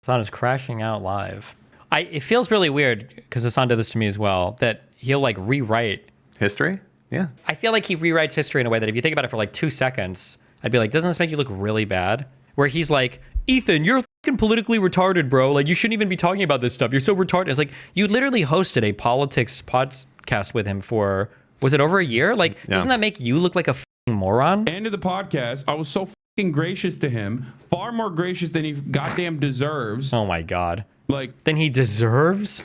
Hasan is crashing out live. It feels really weird because Hasan did this to me as well, that he'll like rewrite history. Yeah. I feel like he rewrites history in a way that if you think about it for like 2 seconds, I'd be like, doesn't this make you look really bad? Where he's like, Ethan, you're fucking politically retarded, bro. Like, you shouldn't even be talking about this stuff. You're so retarded. It's like, you literally hosted a politics podcast with him for, was it over a year? Like, doesn't that make you look like a fucking moron? End of the podcast, I was so fucking gracious to him. Far more gracious than he goddamn deserves. Oh my God. Like, then he deserves?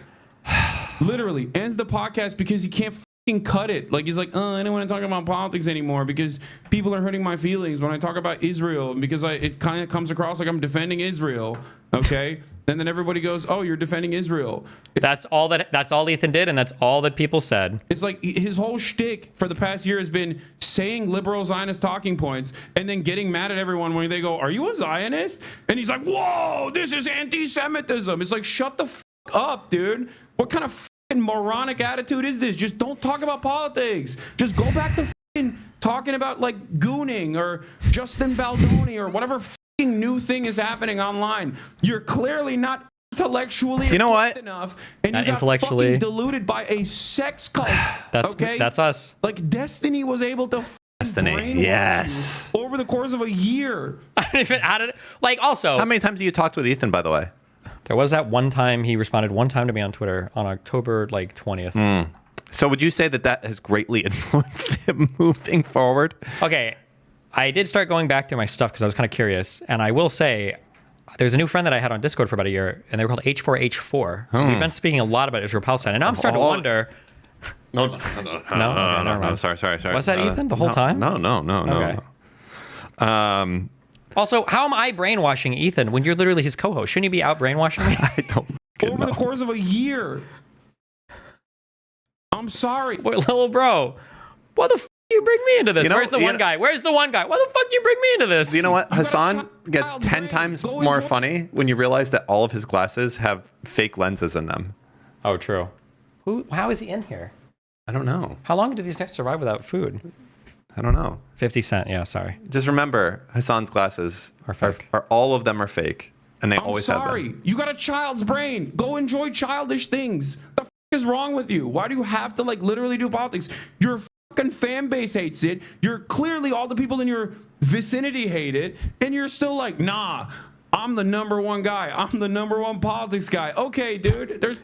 Literally ends the podcast because he can't fucking cut it. Like, he's like, I don't want to talk about politics anymore because people are hurting my feelings when I talk about Israel, because it kind of comes across like I'm defending Israel. Okay. And then everybody goes, oh, you're defending Israel. That's all Ethan did, and that's all that people said. It's like his whole shtick for the past year has been saying liberal Zionist talking points and then getting mad at everyone when they go, are you a Zionist? And he's like, whoa, this is anti-Semitism. It's like, shut the fuck up, dude. What kind of fucking moronic attitude is this? Just don't talk about politics. Just go back to fucking talking about like gooning or Justin Baldoni or whatever new thing is happening online. You're clearly not intellectually enough, and you got intellectually fucking deluded by a sex cult. That's us. Like, Destiny was able to brainwash you over the course of a year. I don't even add it. Like, also, how many times have you talked with Ethan, by the way? There was that one time he responded one time to me on Twitter on October 20th. So would you say that has greatly influenced him moving forward? Okay. I did start going back through my stuff because I was kind of curious. And I will say, there's a new friend that I had on Discord for about a year, and they were called H4H4. We've been speaking a lot about Israel-Palestine. And now I'm starting to wonder. No. No, sorry. Was that Ethan the whole time? No. Okay. Also, how am I brainwashing Ethan when you're literally his co-host? Shouldn't you be out brainwashing me? I don't over the course of a year. I'm sorry. Wait, little bro, what the you bring me into this? Where's the one guy? Where's the one guy? Why the fuck you bring me into this? You know what? Hasan gets 10 times more funny when you realize that all of his glasses have fake lenses in them. Oh, true. How is he in here? I don't know. How long do these guys survive without food? I don't know. 50 Cent. Yeah, sorry. Just remember, Hasan's glasses are fake. All of them are fake, and they always have them. I'm sorry. You got a child's brain. Go enjoy childish things. The fuck is wrong with you? Why do you have to like literally do politics? Your fucking fan base hates it. You're clearly all the people in your vicinity hate it, and you're still like, nah, I'm the number one guy. I'm the number one politics guy. Okay, dude. There's.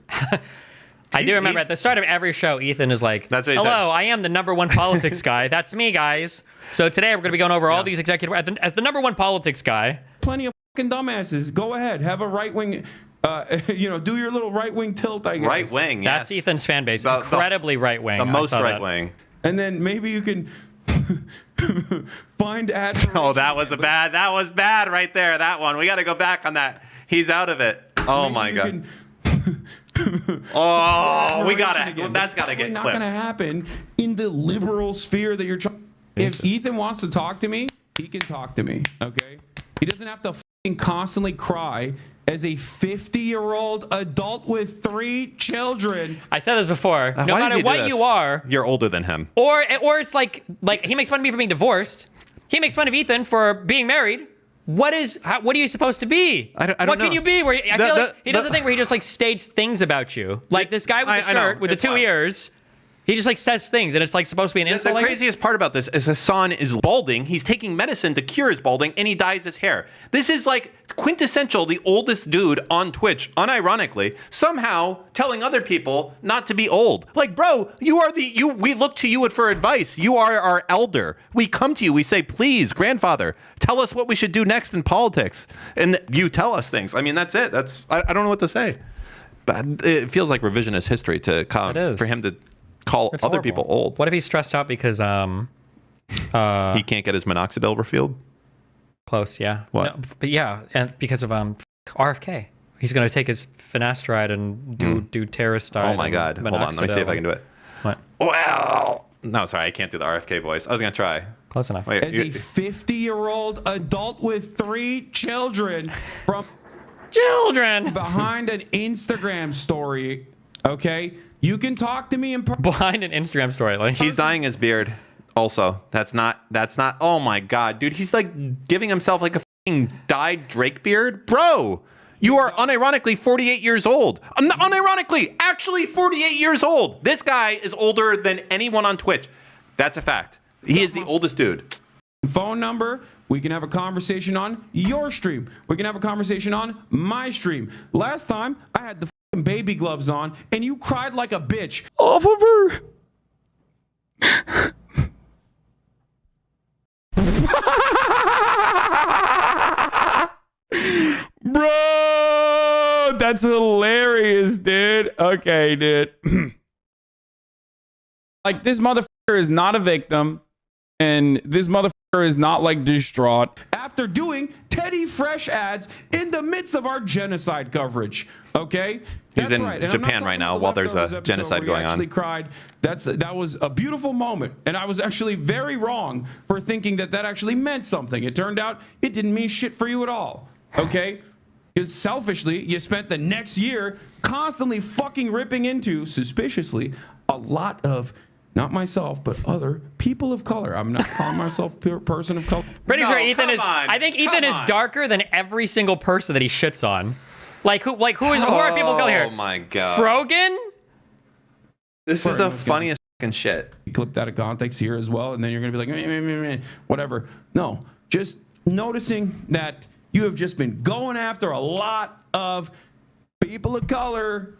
I do remember at the start of every show, Ethan is like, hello, I am the number one politics guy. That's me, guys. So today we're going to be going over all these executive, as the number one politics guy. Plenty of fucking dumbasses. Go ahead. Have a right wing, do your little right wing tilt, I guess. Right wing, yes. That's Ethan's fan base. Incredibly right wing. The most right wing. And then maybe you can find admiration. Oh, that was bad right there. That one. We got to go back on that. He's out of it. Oh, my God. We gotta. That's gotta get clipped. Not gonna happen in the liberal sphere that you're trying. If Ethan wants to talk to me, he can talk to me. Okay, he doesn't have to fucking constantly cry as a 50-year-old adult with 3 children. I said this before. No matter what you are, you're older than him. Or it's like he makes fun of me for being divorced. He makes fun of Ethan for being married. What are you supposed to be? I don't know. What can you be? Where I feel like he does the thing where he just like states things about you. Like this guy with the shirt with the 2 ears. He just like says things, and it's like supposed to be an insult. The craziest part about this is Hasan is balding. He's taking medicine to cure his balding, and he dyes his hair. This is like quintessential, the oldest dude on Twitch, unironically, somehow telling other people not to be old. Like, bro, we look to you for advice. You are our elder. We come to you. We say, please, grandfather, tell us what we should do next in politics. And you tell us things. I mean, that's it. I don't know what to say. But it feels like revisionist history for him to call other people old. What if he's stressed out because he can't get his minoxidil refilled? Close, yeah. What? No, but yeah, and because of RFK, he's going to take his finasteride and do terrorist diet. Oh my God! Hold on, let me see if I can do it. What? Well, no, sorry, I can't do the RFK voice. I was going to try. Close enough. Wait, as a 50-year-old adult with 3 children behind an Instagram story, okay? You can talk to me in behind an Instagram story. Like he's dyeing his beard. Also, that's not. Oh my God, dude, he's like giving himself like a fucking dyed Drake beard, bro. You are unironically 48 years old. Unironically, actually 48 years old. This guy is older than anyone on Twitch. That's a fact. He is the oldest dude. Phone number. We can have a conversation on your stream. We can have a conversation on my stream. Last time, I had the fucking baby gloves on, and you cried like a bitch. Off of her. Bro, that's hilarious, dude. Okay, dude. Like, this motherfucker is not a victim, and this motherfucker is not like distraught. After doing Teddy Fresh ads in the midst of our genocide coverage, okay? He's in And I'm not Japan talking right now about while there's a Leftovers episode genocide where he going on. actually cried. That was a beautiful moment, and I was actually very wrong for thinking that actually meant something. It turned out it didn't mean shit for you at all, okay? Because selfishly, you spent the next year constantly fucking ripping into, suspiciously, a lot of, not myself, but other people of color. I'm not calling myself a person of color. Pretty No, sure Ethan come is. on, I think Ethan come is on. darker than every single person that he shits on. Who are people of color here? Oh my god. Frogan? This is Sorry, the let's get- funniest fucking shit. Clipped out of context here as well, and then you're gonna be like, meh, meh, meh, meh, whatever. No, just noticing that you have just been going after a lot of people of color,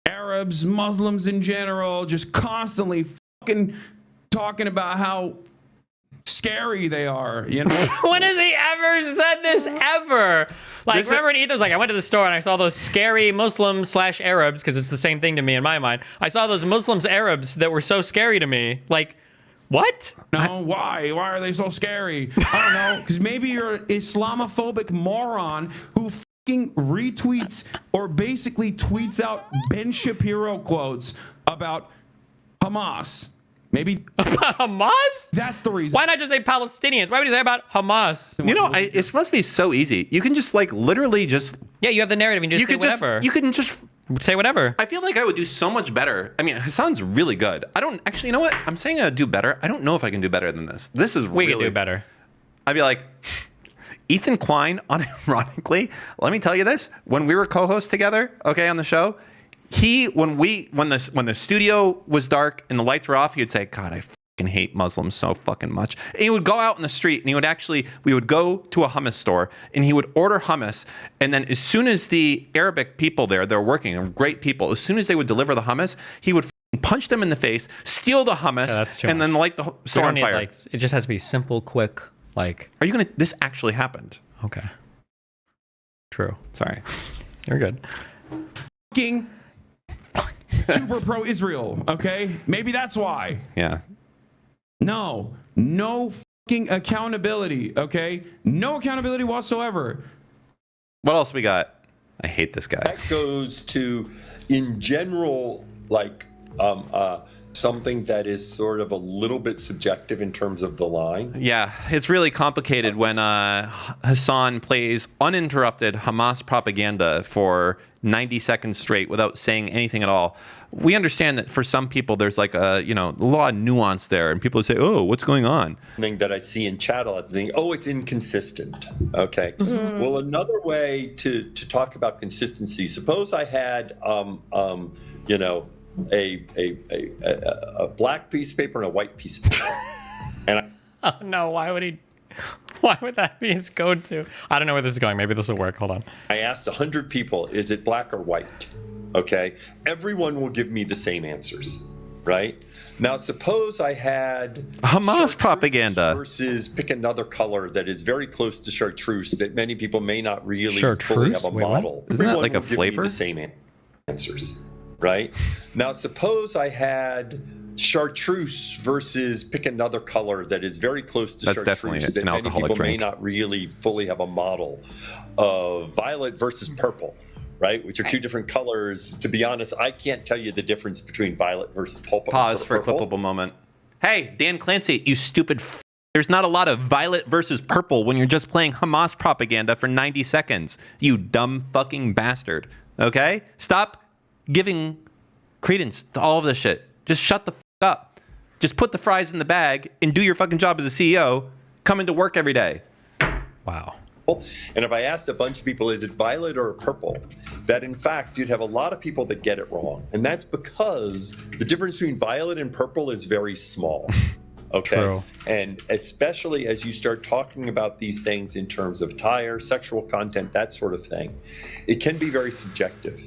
Arabs, Muslims in general, just constantly fucking talking about how scary they are. You know, When has he ever said this ever? Like, This is- remember when Ethan was like, I went to the store and I saw those scary Muslims/Arabs, because it's the same thing to me in my mind. I saw those Muslims/Arabs that were so scary to me. Like, what? no, why? Why are they so scary? I don't know, because maybe you're an Islamophobic moron who fucking retweets or basically tweets out Ben Shapiro quotes about Hamas. Maybe Hamas? that's the reason. Why not just say Palestinians? Why would you say about Hamas? You know, it must be so easy. You can just like literally just Yeah, you have the narrative and you just say whatever. you can just Say whatever. I feel like I would do so much better. I mean, Hasan's really good. I don't actually, you know what? I'm saying I'd do better. I don't know if I can do better than this. This is We really could do better. I'd be like, Ethan Klein, unironically, let me tell you this. When we were co-hosts together, okay, on the show, when the studio was dark and the lights were off, he would say, God, I fucking hate Muslims so fucking much. And he would go out in the street and we would go to a hummus store and he would order hummus. And then as soon as the Arabic people there, they're working, they're great people, as soon as they would deliver the hummus, he would punch them in the face, steal the hummus, that's too and then much. light the We store don't on need, fire. like, it just has to be simple, quick, like, Are you going to, this actually happened. okay. True. Sorry. You're good. fucking super pro Israel? Okay, maybe that's why. Yeah. No fucking accountability. Okay, no accountability whatsoever. What else we got? I hate this guy. That goes to, in general, like something that is sort of a little bit subjective in terms of the line. Yeah, it's really complicated when Hasan plays uninterrupted Hamas propaganda for 90 seconds straight without saying anything at all. We understand that for some people there's like a lot of nuance there, and people say, "Oh, what's going on?" Thing that I see in chat a lot, think, oh, it's inconsistent. Okay. Well, another way to talk about consistency. Suppose I had, a black piece of paper and a white piece of paper, and Oh, no. Why would that be his go-to? I don't know where this is going. Maybe this will work. Hold on. I asked 100 people, is it black or white? Okay. Everyone will give me the same answers, right? Now, suppose I had Hamas chartreuse propaganda versus pick another color that is very close to chartreuse that many people may not really fully Chartreuse? have a Wait, what? model. Isn't that Everyone like a will give me flavor? the same answers, right? Now, suppose I had chartreuse versus pick another color that is very close to That's chartreuse definitely that an many alcoholic people drink. may not really fully have a model of violet versus purple, right? Which are two different colors. To be honest, I can't tell you the difference between violet versus purple. Pause for a purple. clippable moment. Hey, Dan Clancy, you stupid there's not a lot of violet versus purple when you're just playing Hamas propaganda for 90 seconds. You dumb fucking bastard. Okay? Stop giving credence to all of this shit. Just shut the up. Just put the fries in the bag and do your fucking job as a CEO. Come into work every day. Wow. And if I asked a bunch of people, is it violet or purple? That in fact, you'd have a lot of people that get it wrong. And that's because the difference between violet and purple is very small. Okay. True. And especially as you start talking about these things in terms of attire, sexual content, that sort of thing, it can be very subjective.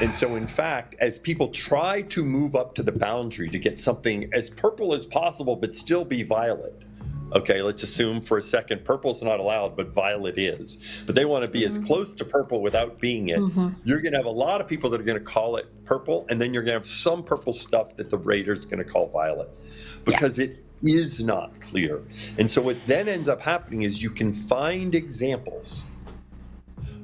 And so, in fact, as people try to move up to the boundary to get something as purple as possible, but still be violet. Okay, let's assume for a second purple's not allowed, but violet is. But they want to be as close to purple without being it. You're going to have a lot of people that are going to call it purple, and then you're going to have some purple stuff that the rater's going to call violet because it is not clear. And so what then ends up happening is you can find examples.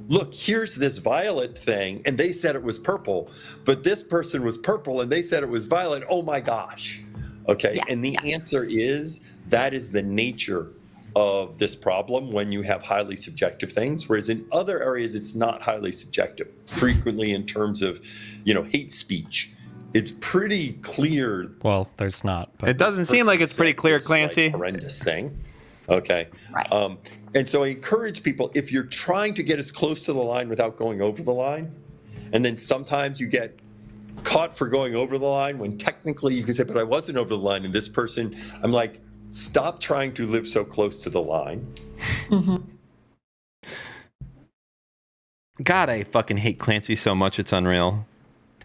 Look, here's this violet thing, and they said it was purple, but this person was purple, and they said it was violet. Oh my gosh. Okay, and the answer is that is the nature of this problem when you have highly subjective things, whereas in other areas it's not highly subjective. Frequently in terms of, hate speech, it's pretty clear. Well, there's not. But It doesn't seem like it's pretty clear, Clancy. Horrendous thing. Okay. Right. And so I encourage people, if you're trying to get as close to the line without going over the line, and then sometimes you get caught for going over the line when technically you can say, but I wasn't over the line, and this person, I'm like, stop trying to live so close to the line. God, I fucking hate Clancy so much, it's unreal.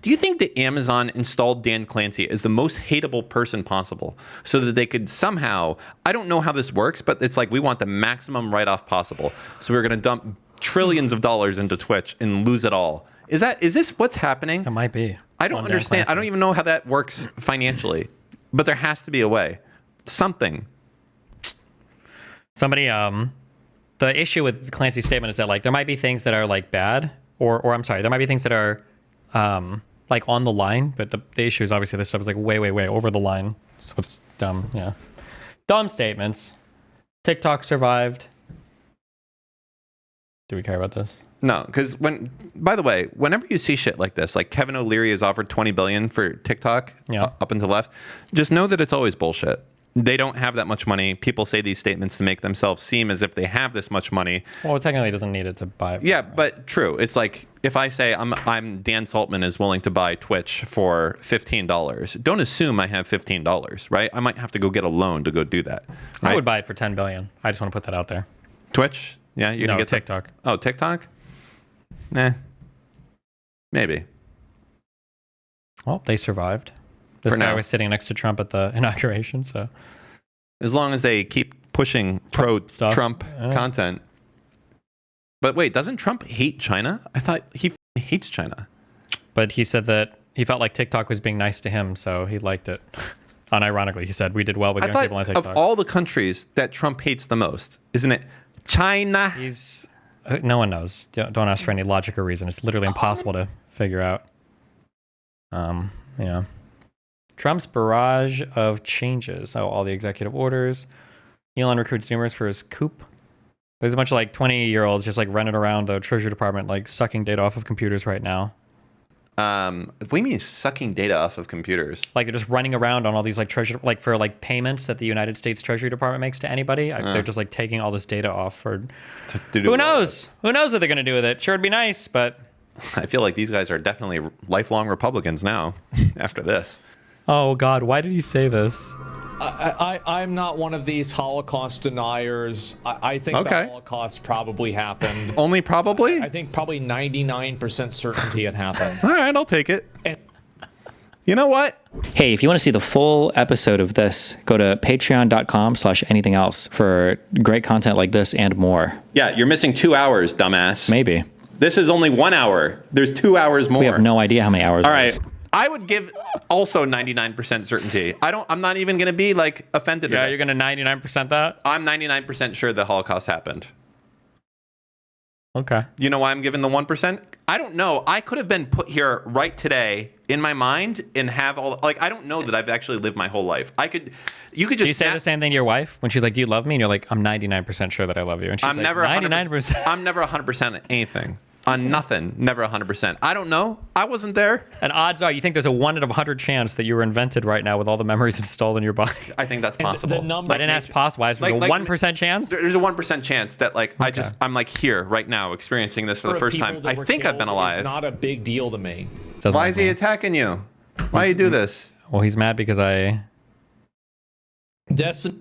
Do you think that Amazon installed Dan Clancy as the most hateable person possible so that they could somehow, I don't know how this works, but it's like we want the maximum write-off possible. So we're going to dump trillions of dollars into Twitch and lose it all. Is this what's happening? It might be. I don't understand. I don't even know how that works financially, but there has to be a way. Something. Somebody, the issue with Clancy's statement is that like there might be things that are like bad, or I'm sorry, there might be things that are like on the line, but the issue is obviously this stuff is like way over the line, so it's dumb. Yeah, dumb statements. TikTok survived. Do we care about this? No, because by the way, whenever you see shit like this, like Kevin O'Leary has offered $20 billion for TikTok, up and to the left, just know that it's always bullshit. They don't have that much money. People say these statements to make themselves seem as if they have this much money. Well, it technically doesn't need it to buy it. Yeah, but true. It's like if I say I'm Dan Saltman is willing to buy Twitch for $15, don't assume I have $15, right? I might have to go get a loan to go do that. Right? I would buy it for $10 billion. I just want to put that out there. Twitch? Yeah, you're gonna get TikTok. Oh, TikTok? Nah. Maybe. Well, they survived. This guy was sitting next to Trump at the inauguration, so as long as they keep pushing pro-Trump content. But wait, doesn't Trump hate China? I thought he hates China. But he said that he felt like TikTok was being nice to him, so he liked it. Unironically, he said we did well with young people on TikTok. Of all the countries that Trump hates the most, isn't it China? No one knows. Don't ask for any logic or reason. It's literally impossible to figure out. Yeah. Trump's barrage of changes. Oh, all the executive orders. Elon recruits Zoomers for his coup. There's a bunch of like 20-year-olds just like running around the Treasury Department, like sucking data off of computers right now. What do you mean sucking data off of computers? Like they're just running around on all these like treasury, like for like payments that the United States Treasury Department makes to anybody. They're just like taking all this data off for. Who knows? Who knows what they're gonna do with it? Sure, it'd be nice, but. I feel like these guys are definitely lifelong Republicans now. After this. Oh God, why did you say this? I'm not one of these Holocaust deniers. I think the Holocaust probably happened. Only probably? I think probably 99% certainty it happened. All right, I'll take it. You know what? Hey, if you want to see the full episode of this, go to patreon.com/anything else for great content like this and more. Yeah, you're missing 2 hours, dumbass. Maybe. This is only 1 hour. There's 2 hours more. We have no idea how many hours. All right. I would give also 99% certainty. I'm not even going to be like offended. Yeah, you're going to 99% that? I'm 99% sure the Holocaust happened. Okay. You know why I'm giving the 1%? I don't know. I could have been put here right today in my mind and have all like I don't know that I've actually lived my whole life. You could just. Do you say the same thing to your wife when she's like, "Do you love me?" And you're like, "I'm 99% sure that I love you." And she's I'm like, never 99%. I'm never 100% at anything. on nothing. Never 100%. I don't know. I wasn't there. And odds are, you think there's a 1 out of 100 chance that you were invented right now with all the memories installed in your body. I think that's possible. The number I didn't ask possible. I asked like, a 1% chance. There's a 1% chance that like I'm like here right now experiencing this for the first time. I think I've been alive. It's not a big deal to me. Why is he attacking you? Why do you do this? Well, he's mad because I Destiny.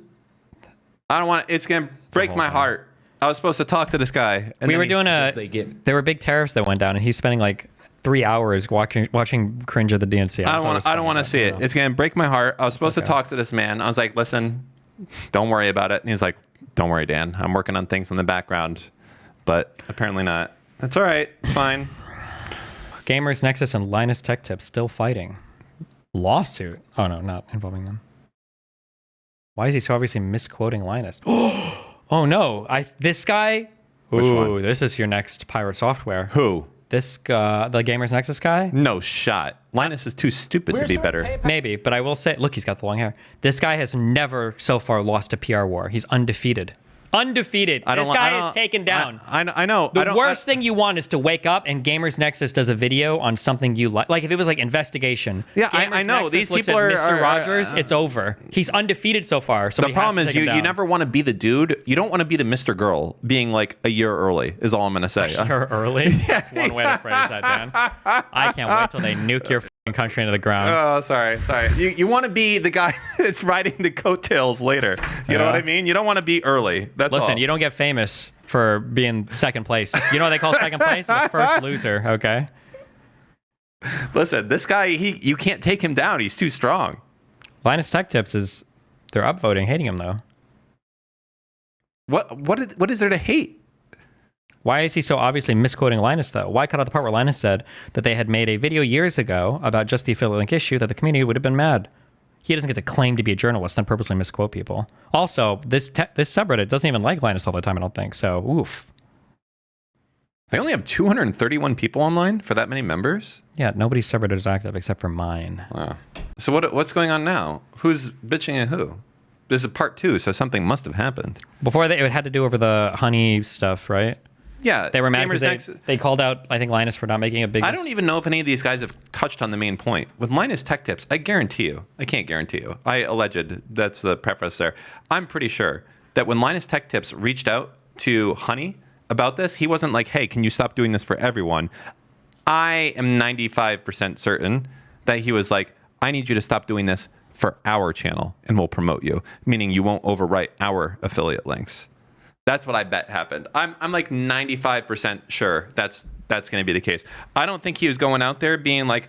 I don't want. It's gonna break my heart. I was supposed to talk to this guy. And we were doing there were big tariffs that went down, and he's spending like 3 hours watching cringe of the DNC. I don't want to see it. It's gonna break my heart. I was supposed to talk to this man. I was like, listen, don't worry about it. And he's like, don't worry, Dan. I'm working on things in the background, but apparently not. That's all right. It's fine. Gamers Nexus and Linus Tech Tips still fighting. Lawsuit. Oh no, not involving them. Why is he so obviously misquoting Linus? Oh no! This guy. Which Ooh, one? this is your next pirate software. Who? This guy, the Gamers Nexus guy? No shot. Linus is too stupid to be better. Maybe, but I will say, look, he's got the long hair. This guy has never so far lost a PR war. He's undefeated. Undefeated. This guy is taken down. I know. The worst thing you want is to wake up and Gamers Nexus does a video on something you like. Like if it was like investigation. Yeah, Gamers I know. Nexus These looks people at are Mr. Rogers. It's over. He's undefeated so far. The problem is you never want to be the dude. You don't want to be the Mr. Girl being like a year early is all I'm going to say. You're early? That's one way to phrase that, Dan. I can't wait till they nuke your country into the ground. Oh, sorry. You want to be the guy that's riding the coattails later. You know what I mean? You don't want to be early. That's all. Listen, you don't get famous for being second place. You know what they call second place? The first loser, okay? Listen, this guy, you can't take him down. He's too strong. Linus Tech Tips they're upvoting, hating him though. What is there to hate? Why is he so obviously misquoting Linus, though? Why cut out the part where Linus said that they had made a video years ago about just the affiliate link issue that the community would have been mad? He doesn't get to claim to be a journalist and purposely misquote people. Also, this subreddit doesn't even like Linus all the time, I don't think. So, oof. They only have 231 people online for that many members? Yeah, nobody's subreddit is active except for mine. Wow. So what's going on now? Who's bitching at who? This is part 2, so something must have happened. Before, it had to do over the honey stuff, right? Yeah, they were mad because they called out, I think, Linus for not making a big... I don't even know if any of these guys have touched on the main point. With Linus Tech Tips, I can't guarantee you. I alleged, that's the preface there. I'm pretty sure that when Linus Tech Tips reached out to Honey about this, he wasn't like, hey, can you stop doing this for everyone? I am 95% certain that he was like, I need you to stop doing this for our channel and we'll promote you, meaning you won't overwrite our affiliate links. That's what I bet happened. I'm like 95% sure that's going to be the case. I don't think he was going out there being like,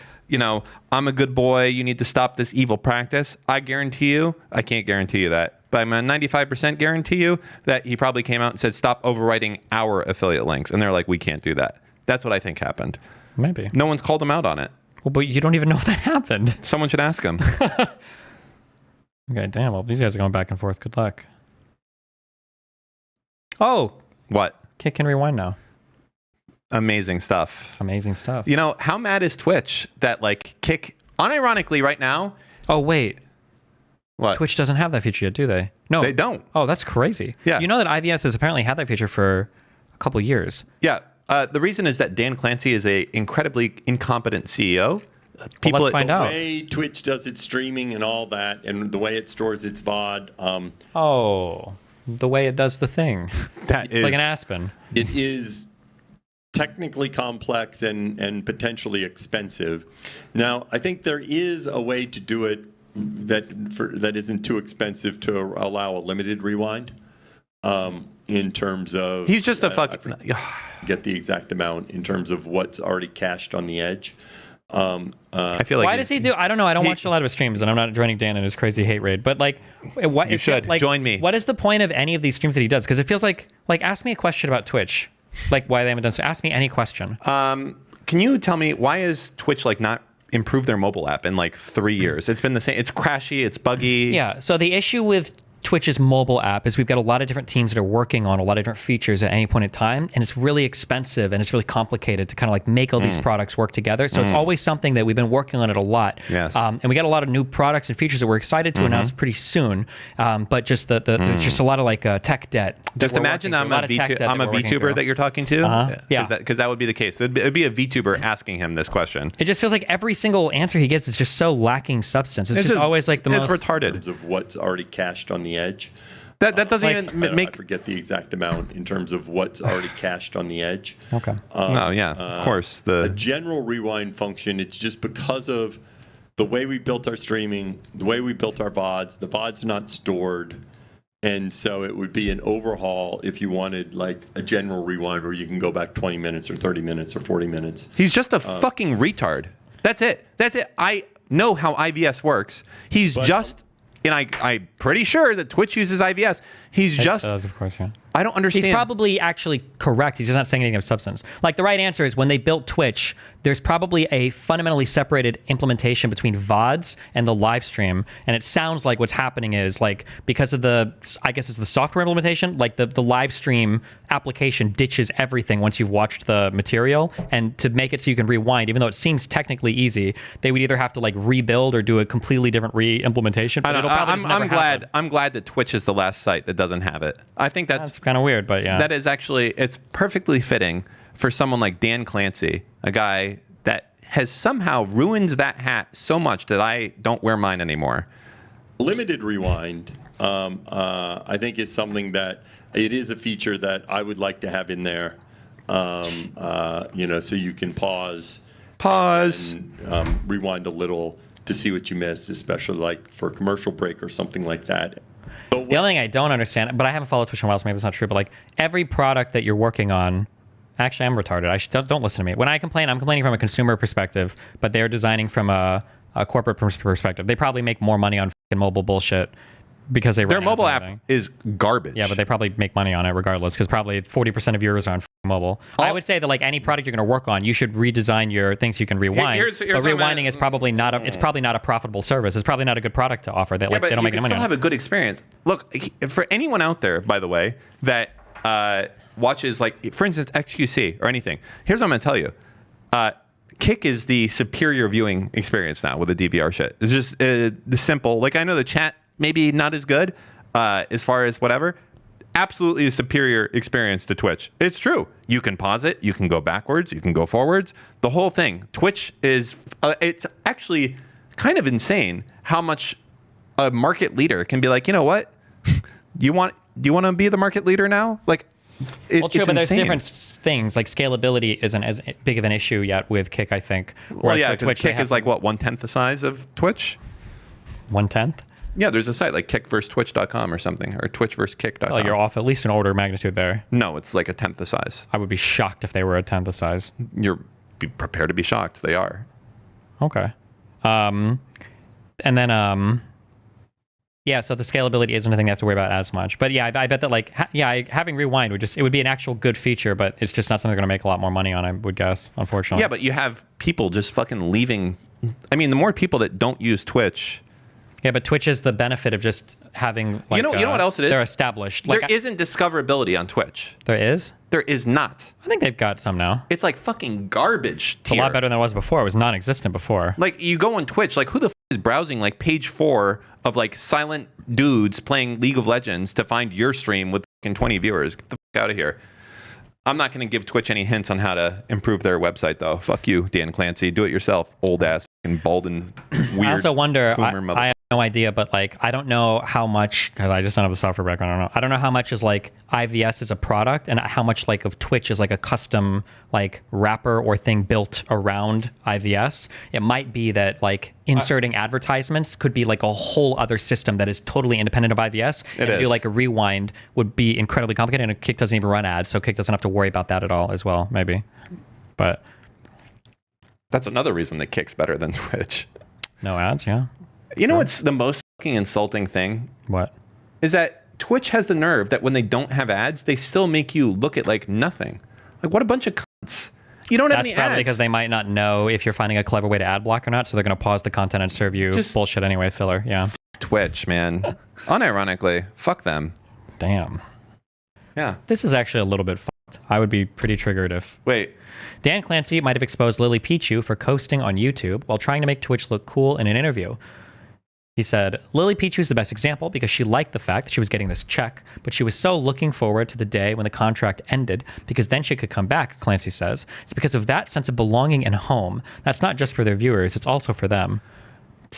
I'm a good boy. You need to stop this evil practice. I guarantee you, I can't guarantee you that, but I'm a 95% guarantee you that he probably came out and said, stop overwriting our affiliate links. And they're like, we can't do that. That's what I think happened. Maybe. No one's called him out on it. Well, but you don't even know if that happened. Someone should ask him. Okay, damn. Well, these guys are going back and forth. Good luck. Oh. What? Kick can rewind now. Amazing stuff. Amazing stuff. How mad is Twitch that like Kick, unironically right now? Oh, wait. What? Twitch doesn't have that feature yet, do they? No. They don't. Oh, that's crazy. Yeah. You know that IVS has apparently had that feature for a couple years. Yeah. The reason is that Dan Clancy is a incredibly incompetent CEO. People let's find out. The way Twitch does its streaming and all that, and the way it stores its VOD. The way it does the thing. It's like an Aspen. It is technically complex and potentially expensive. Now, I think there is a way to do it that isn't too expensive to allow a limited rewind. In terms of he's just a fucking get the exact amount in terms of what's already cached on the edge. I feel like why does he do? I don't know. I don't watch a lot of his streams, and I'm not joining Dan in his crazy hate raid. But like, what you should join me. What is the point of any of these streams that he does? Because it feels like ask me a question about Twitch, like why they haven't done so. Ask me any question. Can you tell me why is Twitch like not improved their mobile app in like 3 years? It's been the same. It's crashy. It's buggy. Yeah. So the issue with Twitch's mobile app is we've got a lot of different teams that are working on a lot of different features at any point in time, and it's really expensive and it's really complicated to kind of like make all these products work together. So it's always something that we've been working on it a lot. Yes. And we got a lot of new products and features that we're excited to announce pretty soon. But just there's just a lot of like tech debt. Just imagine I'm a VTuber that you're talking to. Yeah. Because that would be the case. It'd be a VTuber asking him this question. It just feels like every single answer he gives is just so lacking substance. It's just always like the most retarded. In terms of what's already cached on the edge. That doesn't like, even make. I forget the exact amount in terms of what's already cached on the edge. Okay. No, yeah, of course. A general rewind function. It's just because of the way we built our streaming, the way we built our VODs. The VODs are not stored, and so it would be an overhaul if you wanted like a general rewind where you can go back 20 minutes or 30 minutes or 40 minutes. He's just a fucking retard. That's it. I know how IVS works. And I'm pretty sure that Twitch uses IVS. He's just, of course, yeah. I don't understand. He's probably actually correct. He's just not saying anything of substance. Like the right answer is when they built Twitch, there's probably a fundamentally separated implementation between VODs and the live stream. And it sounds like what's happening is like because of I guess it's the software implementation, like the live stream application ditches everything once you've watched the material. And to make it so you can rewind, even though it seems technically easy, they would either have to like rebuild or do a completely different re-implementation. I'm glad that Twitch is the last site that doesn't have it. I think that's kind of weird, but yeah. That is actually, it's perfectly fitting for someone like Dan Clancy, a guy that has somehow ruined that hat so much that I don't wear mine anymore. Limited rewind, I think is something that it is a feature that I would like to have in there. So you can pause, and, rewind a little to see what you missed, especially like for a commercial break or something like that. The only thing I don't understand, but I haven't followed Twitch in a while, so maybe it's not true, but like every product that you're working on, actually I'm retarded. Don't listen to me. When I complain, I'm complaining from a consumer perspective, but they're designing from a corporate perspective. They probably make more money on fucking mobile bullshit because their mobile app is garbage. Yeah, but they probably make money on it regardless because probably 40% of viewers are on mobile. I would say that like any product you're going to work on, you should redesign your things so you can rewind. Here's but rewinding is probably not it's probably not a profitable service. It's probably not a good product to offer. That like they don't make any money on. You still have a good experience. Look, for anyone out there, by the way, that watches like for instance XQC or anything. Here's what I'm going to tell you. Kick is the superior viewing experience now with the DVR shit. It's just the simple. Like I know the chat maybe not as good as far as whatever. Absolutely a superior experience to Twitch. It's true. You can pause it. You can go backwards. You can go forwards. The whole thing. Twitch is, it's actually kind of insane how much a market leader can be like, you know what? Do you want to be the market leader now? Like, well, true, it's but there's insane. different things. Like scalability isn't as big of an issue yet with Kick, I think. Well, yeah, because Kick is like, what, 1/10 the size of Twitch? 1/10? Yeah, there's a site like kickversus.twitch.com or something, or twitchversus.kick.com. Oh, you're off at least an order of magnitude there. No, it's like 1/10 the size. I would be shocked if they were 1/10 the size. Be prepared to be shocked. They are. Okay. And then, yeah, so the scalability isn't a thing they have to worry about as much. But yeah, I bet that like, having rewind it would be an actual good feature, but it's just not something they're going to make a lot more money on, I would guess, unfortunately. Yeah, but you have people just fucking leaving. I mean, the more people that don't use Twitch. Yeah, but Twitch is the benefit of just having, like, you know what else it is? They're established. There isn't discoverability on Twitch. There is? There is not. I think they've got some now. It's like fucking garbage tier. It's a lot better than it was before. It was non-existent before. Like, you go on Twitch, like, who the is browsing, like, page 4 of, like, silent dudes playing League of Legends to find your stream with fucking 20 viewers? Get the fuck out of here. I'm not going to give Twitch any hints on how to improve their website, though. Fuck you, Dan Clancy. Do it yourself, old-ass, fucking bald and weird. I also wonder, I have no idea, but like, I don't know how much, because I just don't have the software background. I don't know how much is like IVS is a product and how much like of Twitch is like a custom like wrapper or thing built around IVS. It might be that like inserting advertisements could be like a whole other system that is totally independent of IVS. And to do like a rewind would be incredibly complicated, and Kick doesn't even run ads, so Kick doesn't have to worry about that at all as well, maybe. But that's another reason that Kick's better than Twitch. No ads, yeah. You know what's the most fucking insulting thing? What? Is that Twitch has the nerve that when they don't have ads, they still make you look at like nothing. Like, what a bunch of cunts. You don't have any ads. That's probably because they might not know if you're finding a clever way to ad block or not, so they're going to pause the content and serve you bullshit anyway, filler. Yeah. Twitch, man. Unironically, fuck them. Damn. Yeah. This is actually a little bit fucked. I would be pretty triggered if... Wait. Dan Clancy might have exposed Lilypichu for coasting on YouTube while trying to make Twitch look cool in an interview. He said, Lilypichu is the best example because she liked the fact that she was getting this check, but she was so looking forward to the day when the contract ended because then she could come back, Clancy says. It's because of that sense of belonging and home. That's not just for their viewers, it's also for them.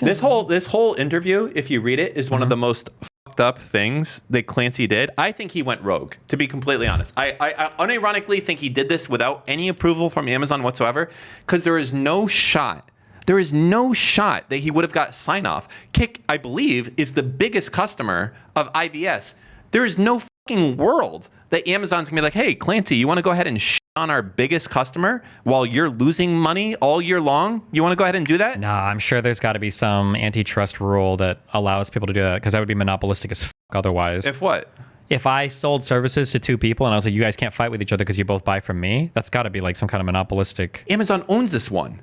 This whole interview, if you read it, is one of the most fucked up things that Clancy did. I think he went rogue, to be completely honest. I unironically think he did this without any approval from Amazon whatsoever, because there is no shot that he would have got sign off. Kick, I believe, is the biggest customer of IVS. There is no fucking world that Amazon's gonna be like, hey, Clancy, you want to go ahead and shit on our biggest customer while you're losing money all year long? You want to go ahead and do that? Nah, I'm sure there's got to be some antitrust rule that allows people to do that, because that would be monopolistic as fuck otherwise. If what? If I sold services to two people and I was like, you guys can't fight with each other because you both buy from me, that's got to be like some kind of monopolistic. Amazon owns this one.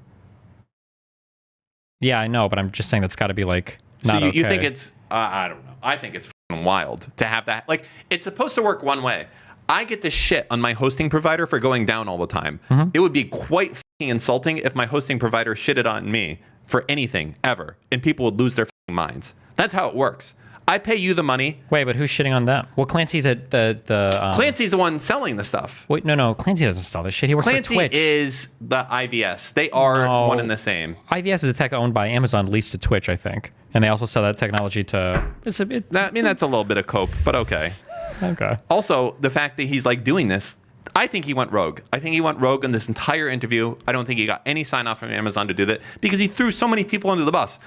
Yeah, I know, but I'm just saying that's got to be like not so you okay. think it's, I don't know. I think it's fucking wild to have that. Like, it's supposed to work one way. I get to shit on my hosting provider for going down all the time. It would be quite fucking insulting if my hosting provider shitted on me for anything ever, and people would lose their fucking minds. That's how it works. I pay you the money. Wait, but who's shitting on them? Well, Clancy's at the Clancy's the one selling the stuff. Wait, no, Clancy doesn't sell this shit. He works Clancy for Twitch. is the IVS. They are one and the same. IVS is a tech owned by Amazon, leased to Twitch, I think, and they also sell that technology to. I mean, that's a little bit of cope, but okay. Okay. Also, the fact that he's like doing this, I think he went rogue. I think he went rogue in this entire interview. I don't think he got any sign off from Amazon to do that because he threw so many people under the bus.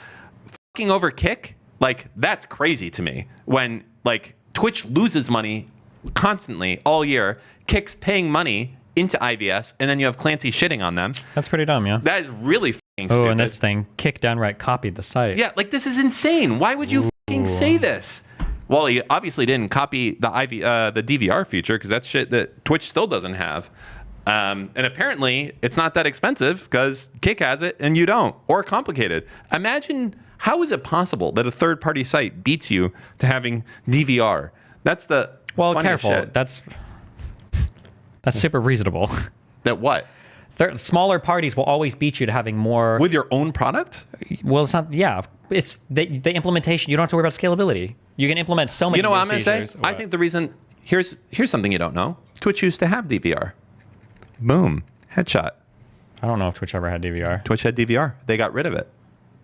Fucking over Kick, like, that's crazy to me. When like Twitch loses money constantly all year, Kick's paying money into IVS, and then you have Clancy shitting on them. That's pretty dumb, yeah. That is really fucking stupid. Oh, and this thing, Kick downright copied the site. Yeah, like this is insane. Why would you fucking say this? Well, he obviously didn't copy the the DVR feature because that's shit that Twitch still doesn't have. And apparently, it's not that expensive because Kick has it and you don't, or complicated. Imagine, how is it possible that a third-party site beats you to having DVR? That's the funniest careful. shit. That's super reasonable. That what? Smaller parties will always beat you to having more. With your own product? Well, it's not. Yeah, it's the implementation. You don't have to worry about scalability. You can implement so many. You know what I'm going going to say? I think the reason here's something you don't know. Twitch used to have DVR. Boom, headshot. I don't know if Twitch ever had DVR. Twitch had DVR. They got rid of it.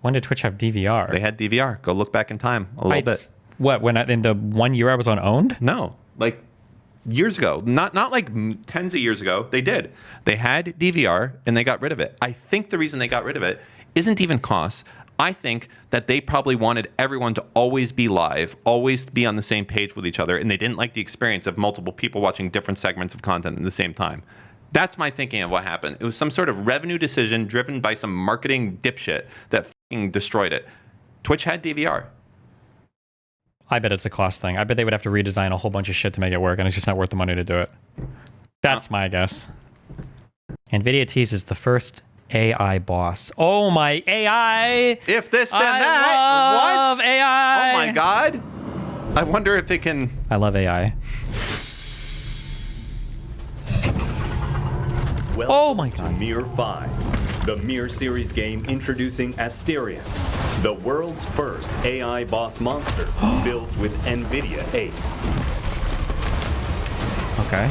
When did Twitch have DVR? They had DVR. Go look back in time a little bit. What? When in the 1 year I was on owned? No, like years ago. Not like tens of years ago. They did. They had DVR and they got rid of it. I think the reason they got rid of it isn't even cost. I think that they probably wanted everyone to always be live, always be on the same page with each other, and they didn't like the experience of multiple people watching different segments of content at the same time. That's my thinking of what happened. It was some sort of revenue decision driven by some marketing dipshit that fucking destroyed it. Twitch had DVR. I bet it's a cost thing. I bet they would have to redesign a whole bunch of shit to make it work, and it's just not worth the money to do it. That's my guess. NVIDIA teases the first AI boss. Oh my AI! If this, then I that. love What? AI! Oh my god! I wonder if it can. I love AI. Welcome my to God. Mir 5, the Mir series game introducing Asterion, the world's first AI boss monster built with NVIDIA Ace. Okay.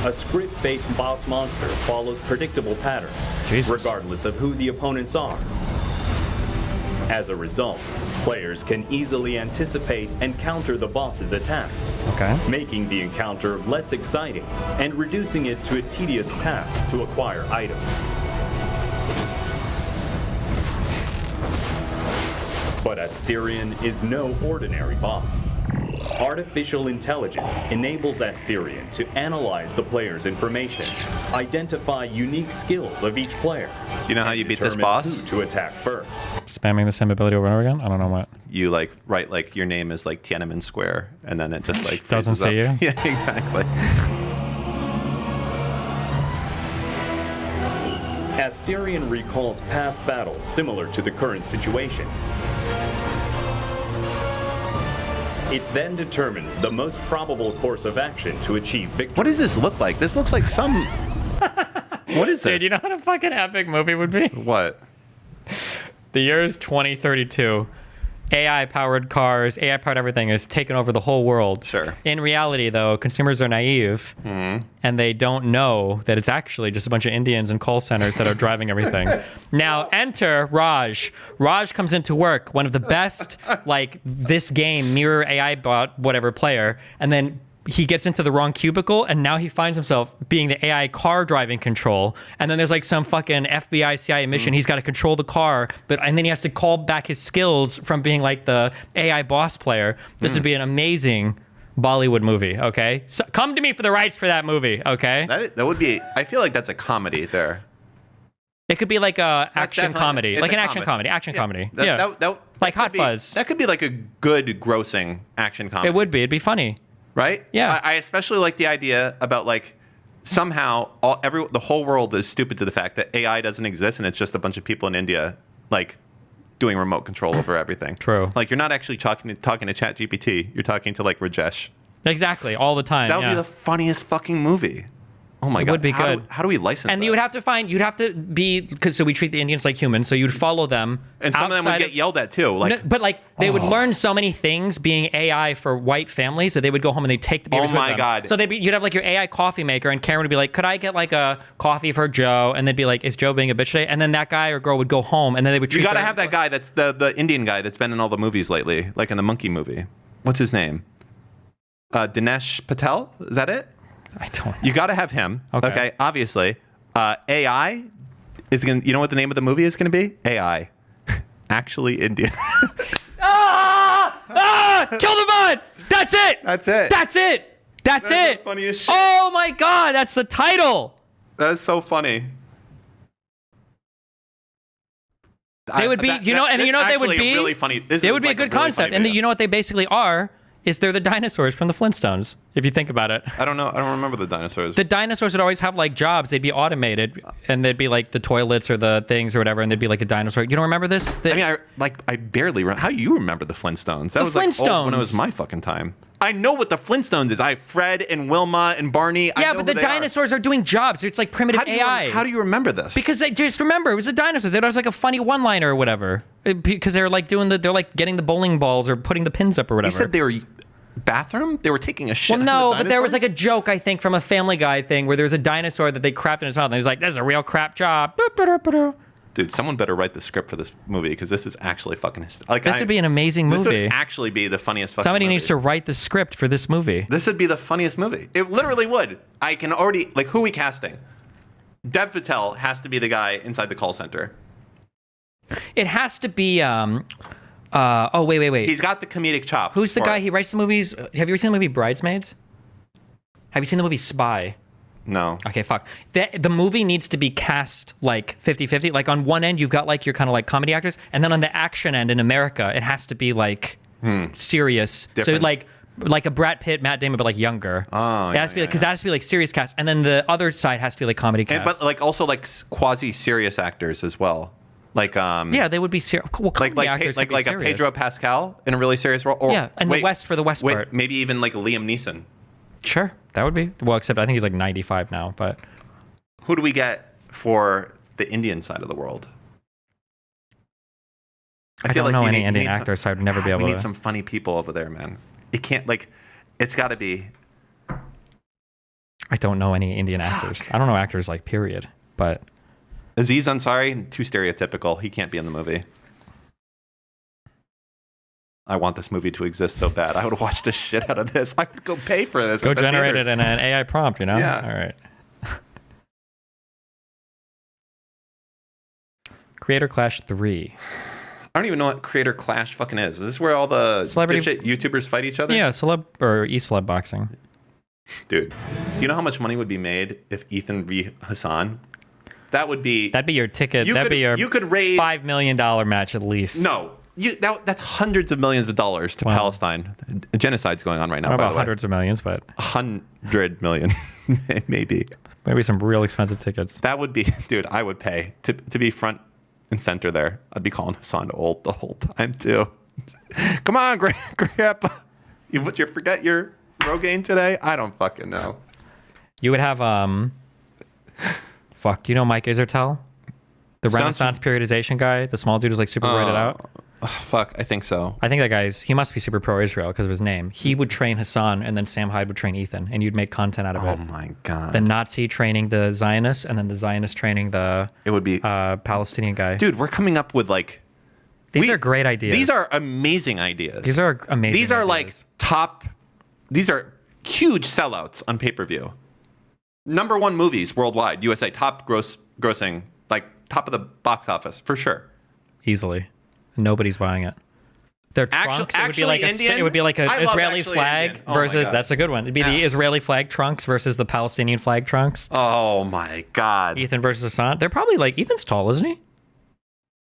A script-based boss monster follows predictable patterns, Jesus. regardless of who the opponents are. As a result, players can easily anticipate and counter the boss's attacks, Okay. making the encounter less exciting and reducing it to a tedious task to acquire items. But Asterion is no ordinary boss. Artificial intelligence enables Asterion to analyze the player's information, identify unique skills of each player. You know how you beat this determine boss? who to attack first. Spamming the same ability over and over again? I don't know what. You like write like your name is like Tiananmen Square, and then it just like Doesn't freezes say up. you? Yeah, exactly. Asterion recalls past battles similar to the current situation. It then determines the most probable course of action to achieve victory. What does this look like? This looks like some. What is this? Dude, you know what a fucking epic movie would be? What? The year is 2032. AI-powered cars, AI-powered everything is taking over the whole world. Sure. In reality, though, consumers are naive, and they don't know that it's actually just a bunch of Indians and call centers that are driving everything. Now, enter Raj. Raj comes into work, one of the best, like, this game, mirror AI bot, whatever, player, and then he gets into the wrong cubicle, and now he finds himself being the AI car driving control. And then there's like some fucking FBI CIA mission. He's got to control the car, and then he has to call back his skills from being like the AI boss player. This would be an amazing Bollywood movie. Okay, so come to me for the rights for that movie. Okay, That would be. I feel like that's a comedy there. it could be like a action definitely- comedy, it's like a an action comedy, comedy. That- Yeah, that like could Hot be- Fuzz. That could be like a good grossing action comedy. It would be. It'd be funny. Right? Yeah. I especially like the idea about like somehow the whole world is stupid to the fact that AI doesn't exist and it's just a bunch of people in India like doing remote control over everything. True. Like you're not actually talking to ChatGPT. You're talking to like Rajesh. Exactly, all the time. That would yeah. be the funniest fucking movie. Oh my god. would be good. How do we license And that? you would have to you'd have to be, because so we treat the Indians like humans, so you'd follow them. and some of them would outside get yelled at too. Like No, but like they would learn so many things being AI for white families that they would go home and they'd take the beers Oh with my them. God. So you'd have like your AI coffee maker, and Karen would be like, "Could I get like a coffee for Joe?" And they'd be like, "Is Joe being a bitch today?" And then that guy or girl would go home, and then they would treat you got to their- have that guy that's the Indian guy that's been in all the movies lately, like in the Monkey movie. What's his name? Dinesh Patel? Is that it? I don't. You got to have him. Okay. Obviously, AI is going to, you know what the name of the movie is going to be? AI. Actually Indian. Kill the bud. That's it. That's it. That's it. That's That's it. the funniest shit. Oh my god, that's the title. That is so funny. They would be, you know what they would be? Really funny. They would be a good concept. And you know what they basically are? Is they're the dinosaurs from the Flintstones, if you think about it. I don't know. I don't remember the dinosaurs. The dinosaurs would always have like jobs. They'd be automated, and they'd be like the toilets or the things or whatever, and they'd be like a dinosaur. You don't remember this? I mean, I barely remember. How do you remember the Flintstones? That The was like old when it Flintstones. was my fucking time. I know what the Flintstones is. I have Fred and Wilma and Barney. I Yeah, know but who the they are. dinosaurs are doing jobs. It's like primitive AI. How do you remember this? Because they just remember it was the dinosaurs. It was like a funny one-liner or whatever. Because they were like they're like getting the bowling balls or putting the pins up or whatever. You said they were bathroom? They were taking a shit. Well, on no, the but there was like a dinosaurs? joke, I think, from a Family Guy thing where there was a dinosaur that they crapped in his mouth, and he was like, "This is a real crap job." Boop. Dude, someone better write the script for this movie because this is actually fucking like This would be an amazing This movie. would actually be the funniest fucking Somebody movie. needs to write the script for this movie. This would be the funniest movie. It literally would. I can already like who are we casting? Dev Patel has to be the guy inside the call center. It has to be. Oh wait. He's got the comedic chops. Who's the for guy? it. He writes the movies. Have you ever seen the movie Bridesmaids? Have you seen the movie Spy? No. Okay, fuck. The movie needs to be cast like 50-50. Like on one end, you've got like your kind of like comedy actors, and then on the action end in America, it has to be like serious. Different. So like a Brad Pitt, Matt Damon, but like younger. Oh, it has to be because that has to be like serious cast, and then the other side has to be like comedy cast. But like also like quasi serious actors as well. Like yeah, they would be serious. Well, comedy actors could be like a serious. Pedro Pascal in a really serious role. Or, Yeah, and the West for the West part. Maybe even like Liam Neeson. Sure, that would be well. Except I think he's like 95 now, but. Who do we get for the Indian side of the world? I feel don't know you any need- you Indian need some- actors, so I'd never be able We to. need some funny people over there, man. It can't it's got to be. I don't know any Indian actors. I don't know actors like period, but Aziz Ansari, too stereotypical. He can't be in the movie. I want this movie to exist so bad. I would watch the shit out of this. I would go pay for this. go at the generate theaters. it in an AI prompt, you know? Yeah. All right. Creator Clash 3. I don't even know what Creator Clash fucking is. Is this where all the Celebrity- dipshit YouTubers fight each other? Yeah, celeb or e-celeb boxing. Dude, do you know how much money would be made if Ethan v. Hasan? That would be... That'd be your ticket. You That'd could- be your you could raise- $5 million match at least. No. That's hundreds of millions of dollars to Wow. Palestine. A genocide's going on right now, Not by about the way. hundreds of millions, but 100 million, maybe. maybe some real expensive tickets. That would be... Dude, I would pay to be front and center there. I'd be calling Hassan old the whole time, too. Come on, Grandpa. Would you forget your Rogaine today? I don't fucking know. You would have fuck. Do you know Mike Isertel, the Renaissance periodization guy? The small dude who's like super rated out. Fuck, I think so. I think that he must be super pro-Israel because of his name. He would train Hasan, and then Sam Hyde would train Ethan, and you'd make content out of it. Oh my god. The Nazi training the Zionist, and then the Zionist training the It would be Palestinian guy. Dude, we're coming up with like These are great ideas. These are amazing ideas. These are amazing. These are ideas. like top. These are huge sellouts on pay-per-view. #1 movies worldwide. USA top grossing, like top of the box office for sure. Easily. Nobody's buying it. Their trunks, it would be like an Israeli flag versus, that's a good one. It'd be the Israeli flag trunks versus the Palestinian flag trunks. Oh my god. Ethan versus Hasan. They're probably like, Ethan's tall, isn't he?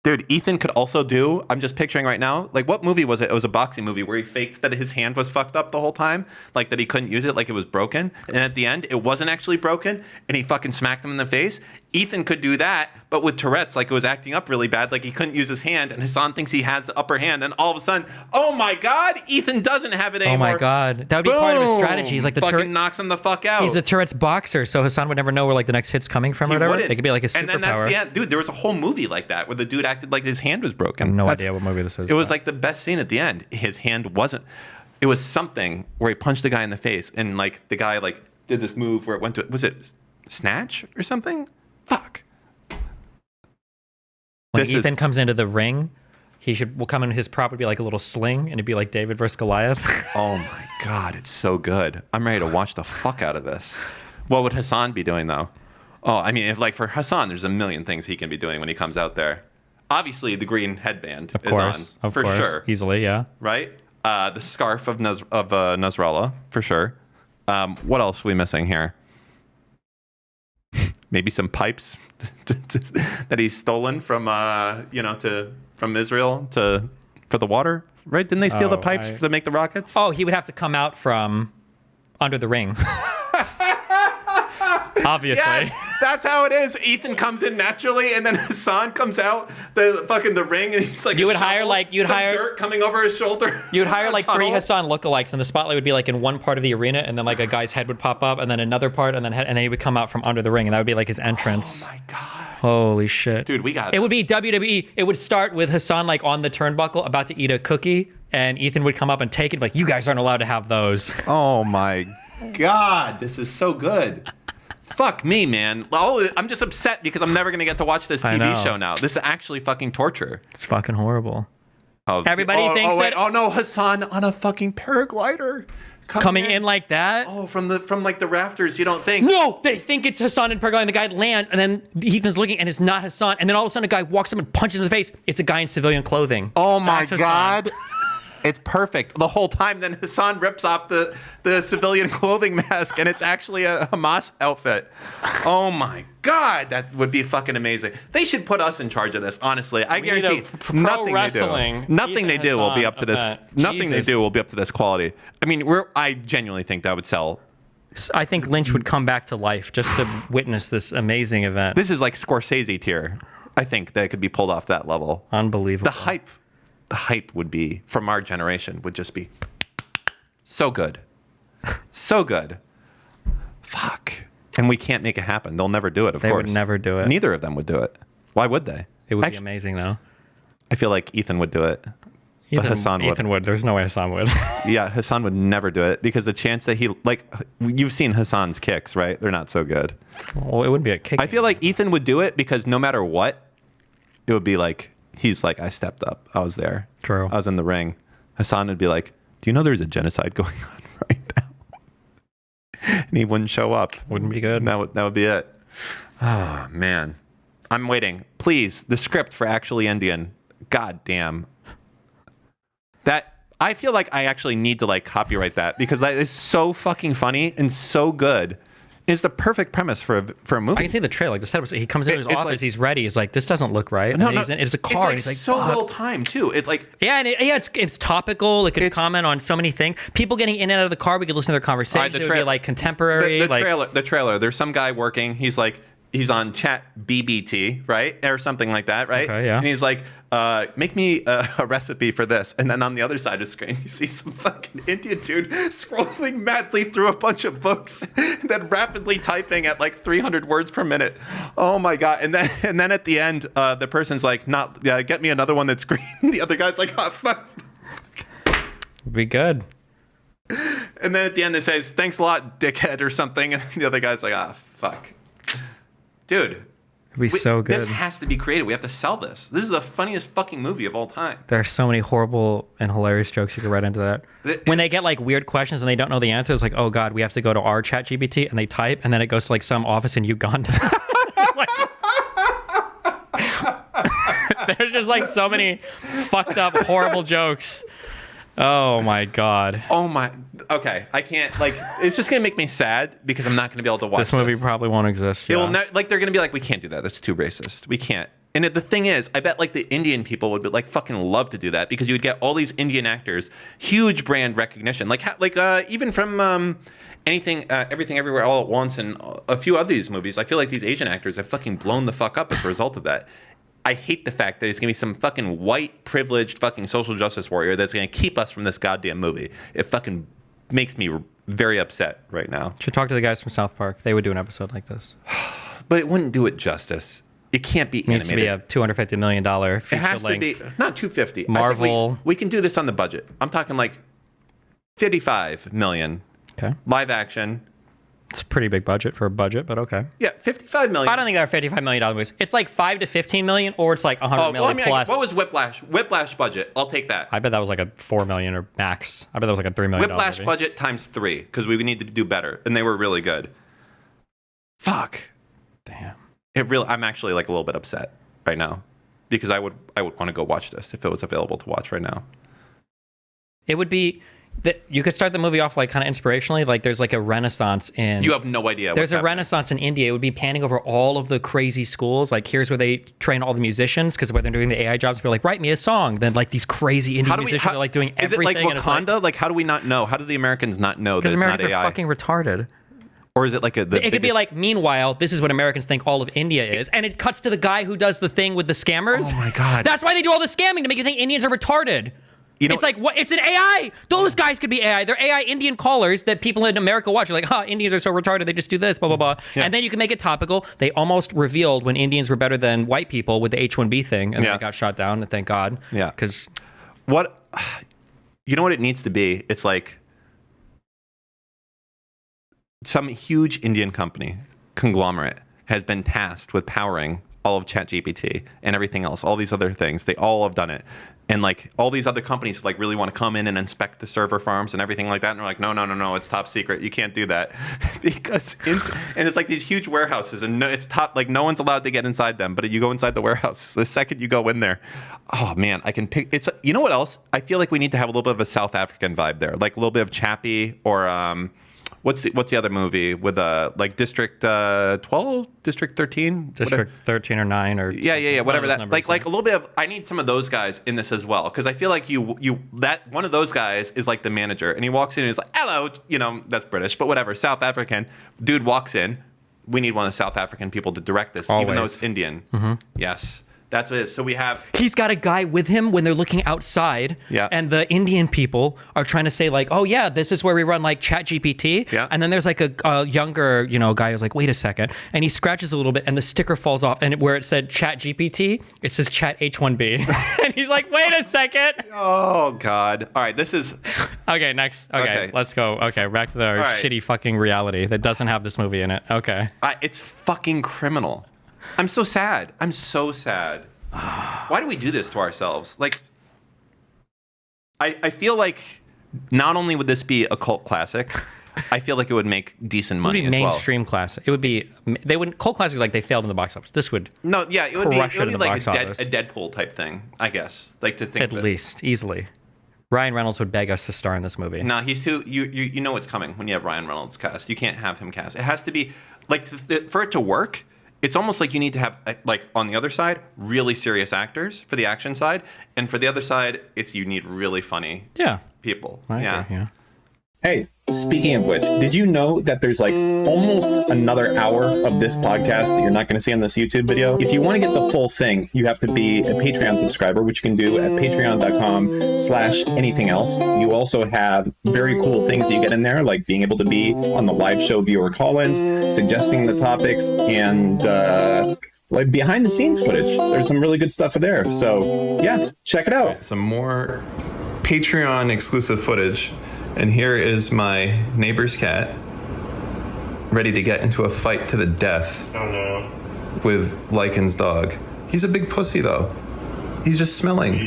Dude, Ethan could also do, I'm just picturing right now, like what movie was it? It was a boxing movie where he faked that his hand was fucked up the whole time, like that he couldn't use it, like it was broken. And at the end, it wasn't actually broken, and he fucking smacked him in the face. Ethan could do that, but with Tourette's, like it was acting up really bad, like he couldn't use his hand, and Hasan thinks he has the upper hand, and all of a sudden, oh my god, Ethan doesn't have it anymore. Oh my god. That would be part of his strategy. He's like the fucking knocks him the fuck out. He's a Tourette's boxer, so Hasan would never know where like the next hit's coming from or whatever. Wouldn't. It could be like a superpower. And then that's the end. Dude, there was a whole movie like that where the dude acted like his hand was broken. I have no idea what movie this is. It was like the best scene at the end. His hand wasn't. It was something where he punched the guy in the face, and like the guy like did this move where it went to, was it snatch or something? Fuck. When Ethan comes into the ring, will come in, his prop would be like a little sling, and it'd be like David versus Goliath. Oh my god, it's so good. I'm ready to watch the fuck out of this. What would Hasan be doing though? Oh, I mean, if like for Hasan, there's a million things he can be doing when he comes out there. Obviously, the green headband is on, for sure. Easily, yeah. Right? The scarf of Nasrallah, for sure. What else are we missing here? Maybe some pipes that he's stolen from, from Israel for the water, right? Didn't they steal the pipes to make the rockets? Oh, he would have to come out from under the ring. Obviously. Yes, that's how it is. Ethan comes in naturally, and then Hasan comes out the ring, and he's like you'd hire dirt coming over his shoulder. You'd hire like 3 Hasan lookalikes, and the spotlight would be like in one part of the arena, and then like a guy's head would pop up, and then another part, and then he would come out from under the ring, and that would be like his entrance. Oh my god. Holy shit. Dude, we got it. It would be WWE. It would start with Hasan like on the turnbuckle about to eat a cookie, and Ethan would come up and take it, like, you guys aren't allowed to have those. Oh my god, this is so good. Fuck me, man. Oh, I'm just upset because I'm never going to get to watch this TV show now. This is actually fucking torture. It's fucking horrible. Oh, Everybody thinks that... Oh, no, Hasan on a fucking paraglider. Coming in like that? Oh, from like the rafters, you don't think. No, they think it's Hasan and paraglider, and the guy lands, and then Ethan's looking, and it's not Hasan, and then all of a sudden a guy walks up and punches him in the face. It's a guy in civilian clothing. Oh my god. It's perfect. The whole time, then Hasan rips off the civilian clothing mask, and it's actually a Hamas outfit. Oh my god, that would be fucking amazing. They should put us in charge of this. Honestly, I guarantee nothing they do will be up to this. Nothing they do will be up to this quality. I mean, I genuinely think that would sell. I think Lynch would come back to life just to witness this amazing event. This is like Scorsese tier. I think that it could be pulled off that level. Unbelievable. The hype would be, from our generation, would just be so good. So good. Fuck. And we can't make it happen. They'll never do it, of course. They would never do it. Neither of them would do it. Why would they? It would be amazing, though. I feel like Ethan would do it. But Hasan would. There's no way Hasan would. Yeah, Hasan would never do it because the chance that you've seen Hasan's kicks, right? They're not so good. Well, it wouldn't be a kick. I feel like Ethan would do it because no matter what, it would be like, he's like, I stepped up. I was there. True. I was in the ring. Hasan would be like, do you know there's a genocide going on right now? And he wouldn't show up. Wouldn't be good. That would be it. Oh, man. I'm waiting. Please, the script for Actually Indian. God damn. I feel like I actually need to like copyright that because that is so fucking funny and so good. It's the perfect premise for a movie. I can see the trailer. Like the setup, he comes into his office, like, he's ready. He's like, this doesn't look right. No, it's a car. It's like, and he's like, so well timed too. It's like it's topical. It could comment on so many things. People getting in and out of the car. We could listen to their conversation. It would be like contemporary. The trailer. There's some guy working. He's like, he's on Chat BBT, right? Or something like that, right? Okay, yeah. And he's like, make me a recipe for this. And then on the other side of the screen, you see some fucking Indian dude scrolling madly through a bunch of books and then rapidly typing at like 300 words per minute. Oh my God. And then at the end, the person's like, get me another one that's green. The other guy's like, oh, fuck. Be good. And then at the end it says, thanks a lot, dickhead, or something. And the other guy's like, fuck. Dude. It'd be so good. This has to be created. We have to sell this. This is the funniest fucking movie of all time. There are so many horrible and hilarious jokes you could write into that. When they get like weird questions and they don't know the answer, it's like, oh God, we have to go to our chat GPT, and they type, and then it goes to like some office in Uganda. There's just like so many fucked up, horrible jokes. Oh my God. Oh my. Okay, I can't. Like, it's just gonna make me sad because I'm not gonna be able to watch this movie. Probably won't exist. It will not, like, they're gonna be like, we can't do that. That's too racist. We can't. And the thing is, I bet like the Indian people would like fucking love to do that because you would get all these Indian actors, huge brand recognition, like even from anything, Everything Everywhere All at Once, and a few of these movies. I feel like these Asian actors have fucking blown the fuck up as a result of that. I hate the fact that it's going to be some fucking white, privileged fucking social justice warrior that's going to keep us from this goddamn movie. It fucking makes me very upset right now. Should talk to the guys from South Park. They would do an episode like this. But it wouldn't do it justice. It can't be animated. It needs to be a $250 million feature it has length. to be, not 250. Marvel. We can do this on the budget. I'm talking like 55 million. Okay. Live action. It's a pretty big budget for a budget, but okay. Yeah, 55 million. I don't think there are $55 million movies. It's like 5 to 15 million, or it's like 100 million plus. What was Whiplash? Whiplash budget. I'll take that. I bet that was like a 4 million or max. I bet that was like a $3 million. Whiplash movie. budget times 3 because we needed to do better, and they were really good. Fuck. Damn. I'm actually like a little bit upset right now because I would want to go watch this if it was available to watch right now. It would be that you could start the movie off like kind of inspirationally. Like there's like a renaissance in. You have no idea. There's a renaissance in India. It would be panning over all of the crazy schools. Like here's where they train all the musicians because where they're doing the AI jobs. People are like, write me a song. Then like these crazy Indian musicians are like doing everything. Is it like Wakanda? Like how do we not know? How do the Americans not know that it's not AI? Because Americans are fucking retarded. Or is it like it could be like, meanwhile, this is what Americans think all of India is. And it cuts to the guy who does the thing with the scammers. Oh my God. That's why they do all the scamming, to make you think Indians are retarded. It's like, what? It's an AI. Those guys could be AI. They're AI Indian callers that people in America watch. You're like, Indians are so retarded. They just do this, blah, blah, blah. Yeah. And then you can make it topical. They almost revealed when Indians were better than white people with the H-1B thing. And then it got shot down, thank God. Yeah. Because you know what it needs to be? It's like some huge Indian conglomerate has been tasked with powering all of ChatGPT and everything else, all these other things. They all have done it. And like all these other companies like really want to come in and inspect the server farms and everything like that. And they're like, no, it's top secret. You can't do that. Because and it's like these huge warehouses and it's top, like no one's allowed to get inside them. But you go inside the warehouse, the second you go in there, oh man, I can pick. It's, you know what else? I feel like we need to have a little bit of a South African vibe there. Like a little bit of Chappie or what's the other movie with like District 12, District 13, District 13 or 9 or yeah, whatever that. Like a little bit of. I need some of those guys in this as well because I feel like that one of those guys is like the manager and he walks in and he's like, hello, that's British, but whatever, South African dude walks in. We need one of the South African people to direct this, even though it's Indian. Mm-hmm. Yes. That's what it is. So we have. He's got a guy with him when they're looking outside. Yeah. And the Indian people are trying to say like, oh yeah, this is where we run like ChatGPT. Yeah. And then there's like a younger, guy who's like, wait a second, and he scratches a little bit, and the sticker falls off, and where it said ChatGPT, it says Chat H1B, and he's like, wait a second. Oh God. All right. This is. Okay. Next. Okay. Let's go. Okay. Back to the shitty fucking reality that doesn't have this movie in it. Okay. It's fucking criminal. I'm so sad. Why do we do this to ourselves? Like, I feel like not only would this be a cult classic, I feel like it would make decent money as well. It would be mainstream classic. It would be. They wouldn't. Cult classics like they failed in the box office. This would. No, yeah, it would be like a Deadpool type thing, I guess. Like to think at least easily. Ryan Reynolds would beg us to star in this movie. No, he's too. You know what's coming when you have Ryan Reynolds cast. You can't have him cast. It has to be like for it to work. It's almost like you need to have, like, on the other side, really serious actors for the action side. And for the other side, you need really funny people. Yeah. Yeah. Hey, Speaking of which, did you know that there's like almost another hour of this podcast that you're not going to see on this YouTube video? If you want to get the full thing, you have to be a Patreon subscriber, which you can do at patreon.com/anything else. You also have very cool things that you get in there, like being able to be on the live show viewer call-ins, suggesting the topics, and like behind the scenes footage. There's some really good stuff there. So yeah, check it out. Some more Patreon exclusive footage. And here is my neighbor's cat, ready to get into a fight to the death. Oh no. With Lycan's dog. He's a big pussy though. He's just smelling.